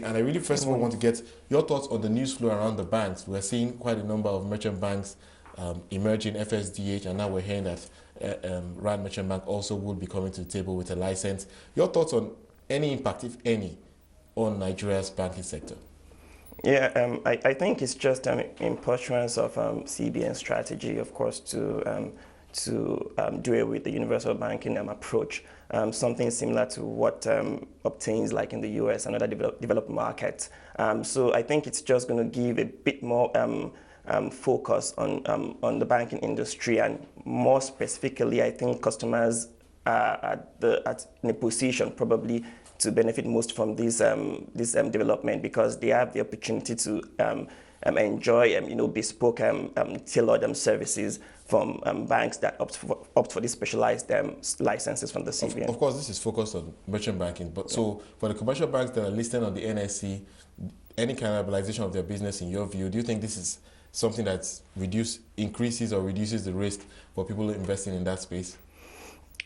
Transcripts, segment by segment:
And I really first of all want to get your thoughts on the news flow around the banks. We're seeing quite a number of merchant banks emerging, FSDH, and now we're hearing that Rand Merchant Bank also would be coming to the table with a license. Your thoughts on any impact, if any, on Nigeria's banking sector? Yeah, I think it's just in pursuance of CBN strategy, of course, to do it with the universal banking approach, something similar to what obtains like in the US and other developed markets. So I think it's just going to give a bit more focus on the banking industry, and more specifically, I think customers are in a position probably to benefit most from this development, because they have the opportunity to enjoy bespoke tailored services from banks that opt for these specialized licenses from the CBN. Of course, this is focused on merchant banking, but so for the commercial banks that are listed on the NSE, any cannibalization of their business, in your view, do you think this is something that increases or reduces the risk for people investing in that space?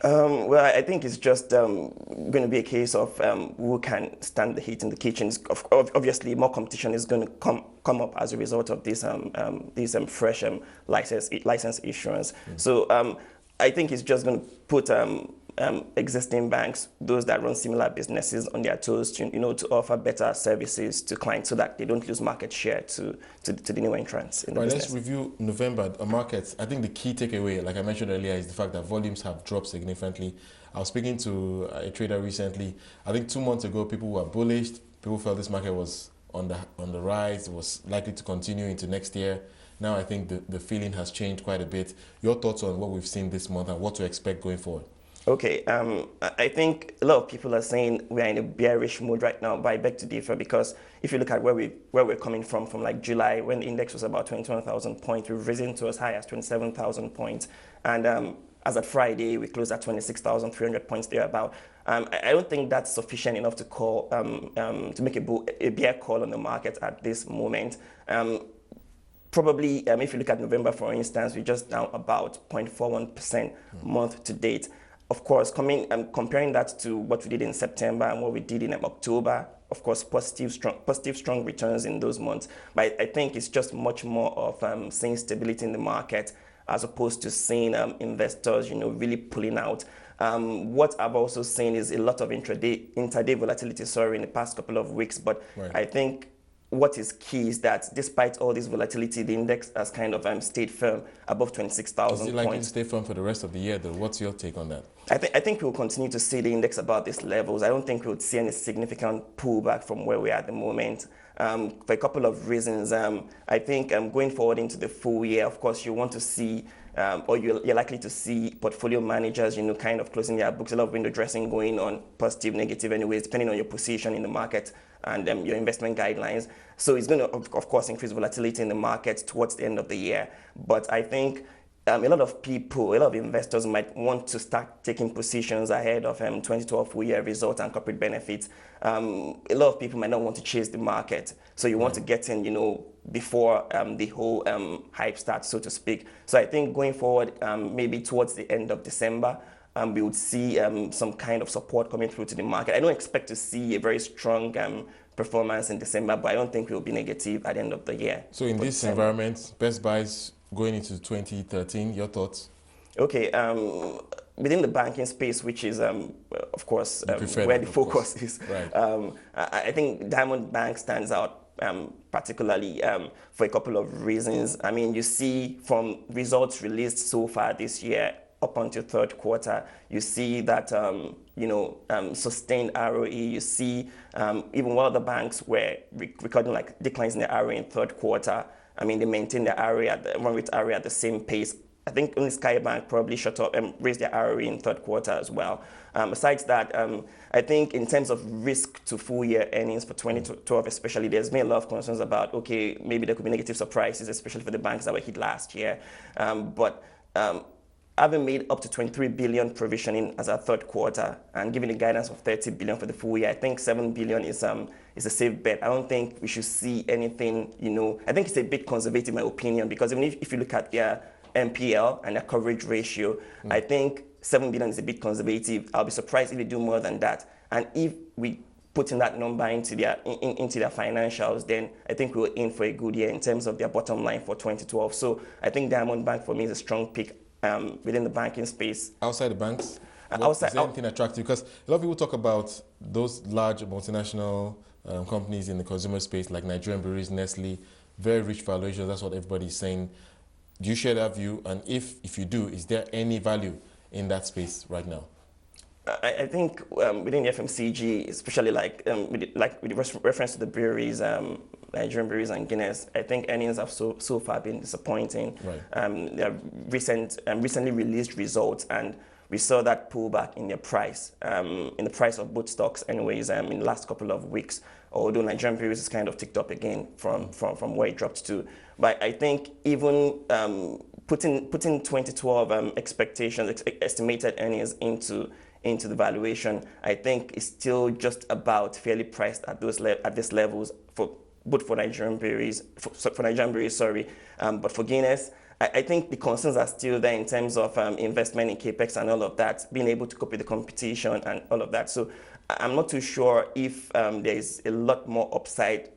Well, I think it's just going to be a case of who can stand the heat in the kitchens. Obviously, more competition is going to come up as a result of this fresh license issuance. So I think it's just going to put existing banks, those that run similar businesses, on their toes to offer better services to clients so that they don't lose market share to the new entrants in the business. Let's review November markets. I think the key takeaway, like I mentioned earlier, is the fact that volumes have dropped significantly. I was speaking to a trader recently. I think 2 months ago, people were bullish. People felt this market was on the rise, was likely to continue into next year. Now I think the feeling has changed quite a bit. Your thoughts on what we've seen this month and what to expect going forward? Okay, I think a lot of people are saying we are in a bearish mood right now, but I beg to differ, because if you look at where we're coming from like July, when the index was about 21,000 points, we've risen to as high as 27,000 points, and as at Friday, we closed at 26,300 points thereabout. I don't think that's sufficient enough to call to make a bear call on the market at this moment. Probably, if you look at November, for instance, we're just down about 0.41% month to date. Of course, comparing that to what we did in September and what we did in October, of course, positive, strong returns in those months. But I think it's just much more of seeing stability in the market, as opposed to seeing investors, really pulling out. What I've also seen is a lot of intraday volatility, in the past couple of weeks. But right. I think what is key is that despite all this volatility, the index has kind of stayed firm above 26,000 points. Is it likely to stay firm for the rest of the year, though? What's your take on that? I think we'll continue to see the index about these levels. I don't think we'll see any significant pullback from where we are at the moment, for a couple of reasons. I think going forward into the full year, of course, you want to see, or you're likely to see portfolio managers, kind of closing their books, a lot of window dressing going on, positive, negative anyways, depending on your position in the market and your investment guidelines. So it's going to, of course, increase volatility in the market towards the end of the year. But I think a lot of investors might want to start taking positions ahead of 2012 full year results and corporate benefits. A lot of people might not want to chase the market. So you want to get in, before the whole hype starts, so to speak. So I think going forward, maybe towards the end of December, we would see some kind of support coming through to the market. I don't expect to see a very strong performance in December, but I don't think it will be negative at the end of the year. So in this environment, best buys going into 2013, your thoughts? Okay, within the banking space, which is, of course, where the focus is, right. I think Diamond Bank stands out particularly for a couple of reasons. I mean, you see from results released so far this year, up until third quarter, you see that sustained ROE. You see even while the banks were recording like declines in the ROE in third quarter, I mean, they maintained the run rate ROE at the same pace. I think only Skybank probably shut up and raised their ROE in third quarter as well. Besides that, I think in terms of risk to full year earnings for 2012 especially, there's been a lot of concerns about, okay, maybe there could be negative surprises, especially for the banks that were hit last year. But having made up to 23 billion provisioning as our third quarter and giving a guidance of 30 billion for the full year, I think 7 billion is a safe bet. I don't think we should see anything, I think it's a bit conservative in my opinion, because even if you look at their NPL and their coverage ratio, I think 7 billion is a bit conservative. I'll be surprised if they do more than that. And if we putting that number into their financials, then I think we're in for a good year in terms of their bottom line for 2012. So I think Diamond Bank for me is a strong pick within the banking space. Outside the banks, is there anything attractive? Because a lot of people talk about those large multinational companies in the consumer space like Nigerian breweries, Nestle, very rich valuations. That's what everybody's saying. Do you share that view? And if you do, is there any value in that space right now? I think within the FMCG, especially with reference to the breweries, Nigerian breweries and Guinness, I think earnings have so far been disappointing. Right. They have recently released results, and we saw that pullback in their price, in the price of both stocks anyways, in the last couple of weeks, although Nigerian breweries has kind of ticked up again from where it dropped to. But I think even putting 2012 expectations, estimated earnings into the valuation, I think is still just about fairly priced at these levels for Nigerian breweries, but for Guinness, I think the concerns are still there in terms of investment in capex and all of that, being able to cope with the competition and all of that. So I'm not too sure if there is a lot more upside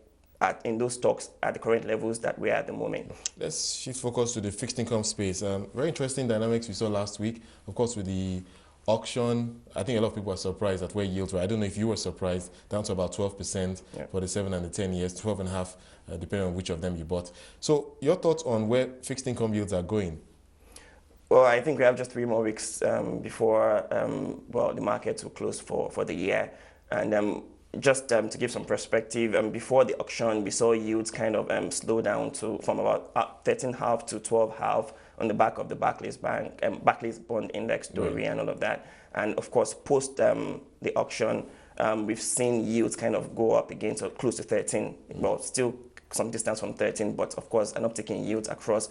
in those stocks at the current levels that we are at the moment. Let's shift focus to the fixed income space. Very interesting dynamics we saw last week, of course, with the auction. I think a lot of people are surprised at where yields were. I don't know if you were surprised, down to about 12% for the 7 and the 10 years, 12.5, depending on which of them you bought. So your thoughts on where fixed income yields are going? Well, I think we have just 3 more weeks before the markets will close for the year. And just to give some perspective, before the auction, we saw yields kind of slow down from about 13.5 to 12.5 on the back of the Barclays bond index story and all of that. And of course, post the auction, we've seen yields kind of go up again to close to 13. Well, still some distance from 13, but of course an uptick in yields across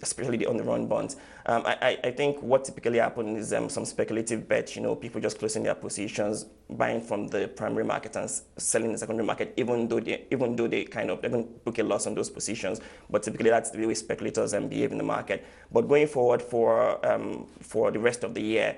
especially the on-the-run bonds. I think what typically happens is some speculative bets, people just closing their positions, buying from the primary market and selling in the secondary market, even though they don't book a loss on those positions. But typically that's the way speculators behave in the market. But going forward for the rest of the year,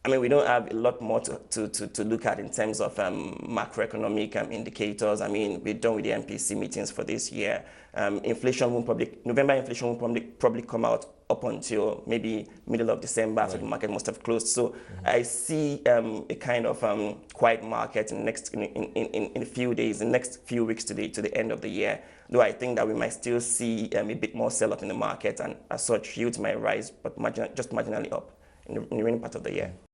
I mean, we don't have a lot more to look at in terms of macroeconomic indicators. I mean, we're done with the MPC meetings for this year. November inflation will probably come out up until maybe middle of December, so the market must have closed. So I see a kind of quiet market in a few days, in the next few weeks to the end of the year. Though I think that we might still see a bit more sell-off in the market, and as such, yields might rise, but just marginally up in the remaining part of the year.